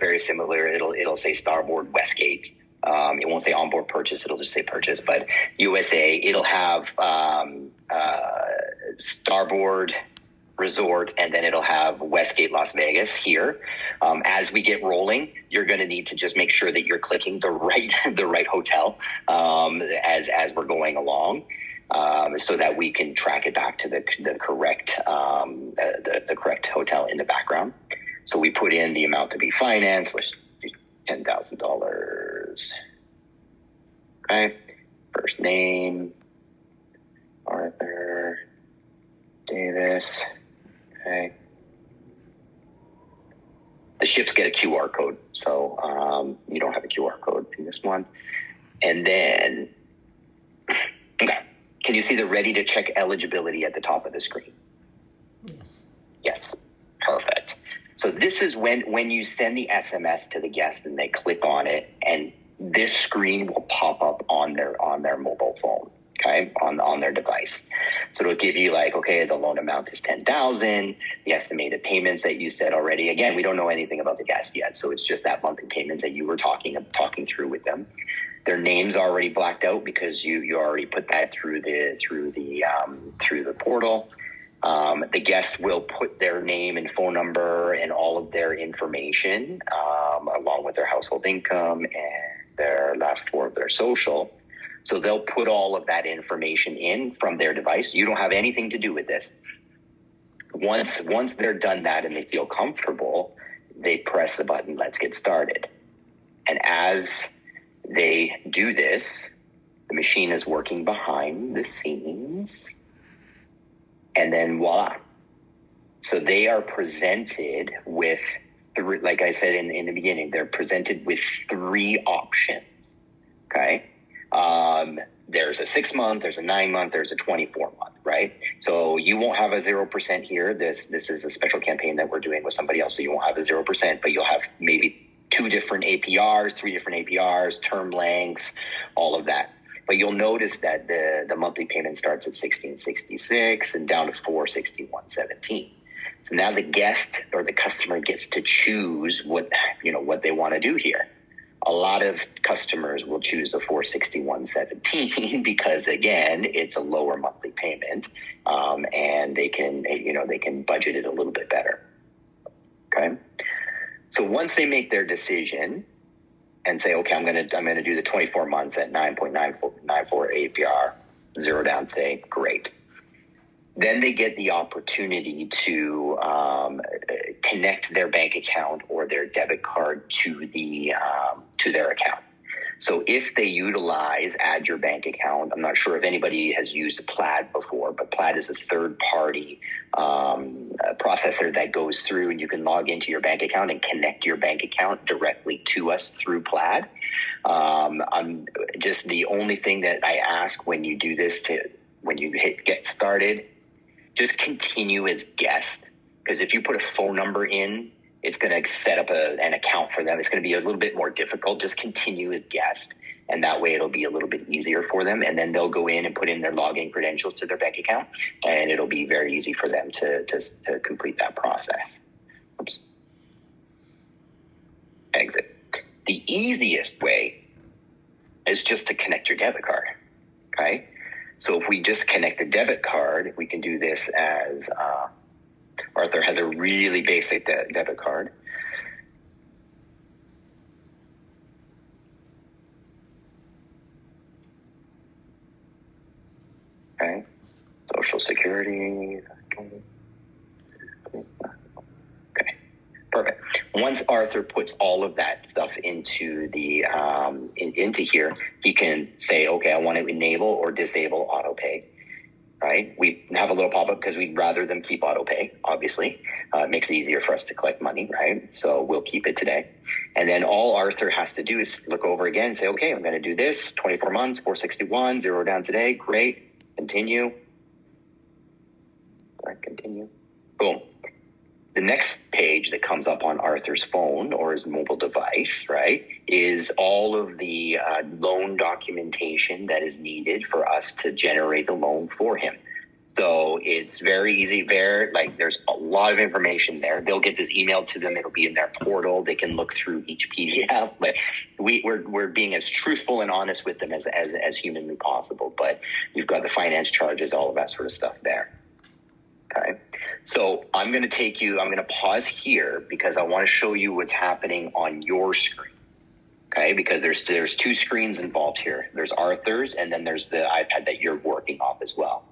very similar. It'll say Starboard Westgate. It won't say onboard purchase. It'll just say purchase. But USA, it'll have Starboard Resort, and then it'll have Westgate Las Vegas here. As we get rolling, you're going to need to just make sure that you're clicking the right hotel as we're going along, so that we can track it back to the correct the correct hotel in the background. So we put in the amount to be financed. Let's do $10,000. Okay. First name, Arthur Davis. Okay. The ships get a QR code, so you don't have a QR code in this one. And then, okay, can you see the ready to check eligibility at the top of the screen? Yes. Yes, perfect. So this is when you send the SMS to the guest and they click on it, and this screen will pop up on their mobile phone. Okay, on their device. So it'll give you like, okay, the loan amount is $10,000. The estimated payments that you said already. Again, we don't know anything about the guest yet, so it's just that monthly payments that you were talking through with them. Their name's already blacked out because you already put that through the portal. The guest will put their name and phone number and all of their information, along with their household income and their last four of their social. So they'll put all of that information in from their device. You don't have anything to do with this. Once they're done that and they feel comfortable, they press the button, let's get started. And as they do this, the machine is working behind the scenes. And then voila. So they are presented with, like I said in the beginning, they're presented with 3 options. Okay. There's a 6-month, there's a 9-month, there's a 24-month, right? So you won't have a 0% here. This is a special campaign that we're doing with somebody else. So you won't have a 0%, but you'll have maybe 2 different APRs, 3 different APRs, term lengths, all of that. But you'll notice that the monthly payment starts at $1,666 and down to $461.17. So now the guest or the customer gets to choose what they want to do here. A lot of customers will choose the $461.17 because, again, it's a lower monthly payment, and they can budget it a little bit better. Okay, so once they make their decision and say, okay, I'm gonna do the 24 months at 9.94 APR, 0 down today, great. Then they get the opportunity to connect their bank account or their debit card to their account. So if they utilize Add Your Bank Account, I'm not sure if anybody has used Plaid before, but Plaid is a third-party processor that goes through, and you can log into your bank account and connect your bank account directly to us through Plaid. I'm just the only thing that I ask when you do this, when you hit Get Started, just continue as guest, because if you put a phone number in, it's going to set up an account for them. It's going to be a little bit more difficult. Just continue as guest, and that way it'll be a little bit easier for them. And then they'll go in and put in their login credentials to their bank account, and it'll be very easy for them to complete that process. Oops. Exit. The easiest way is just to connect your debit card. Okay. So if we just connect the debit card, we can do this as Arthur has a really basic debit card. Okay. Social Security. Okay. Perfect. Once Arthur puts all of that stuff into the into here, he can say, okay, I want to enable or disable auto pay. Right? We have a little pop-up because we'd rather them keep auto pay, obviously. It makes it easier for us to collect money, right? So we'll keep it today. And then all Arthur has to do is look over again and say, okay, I'm going to do this, 24 months, 461, 0 down today. Great. Continue. Continue. Boom. The next page that comes up on Arthur's phone or his mobile device, right, is all of the loan documentation that is needed for us to generate the loan for him. So it's very easy there. Like there's a lot of information there. They'll get this emailed to them. It'll be in their portal. They can look through each PDF. But we're being as truthful and honest with them as humanly possible. But you've got the finance charges, all of that sort of stuff there. Okay. So I'm going to pause here because I want to show you what's happening on your screen. Okay, because there's two screens involved here. There's Arthur's and then there's the iPad that you're working off as well.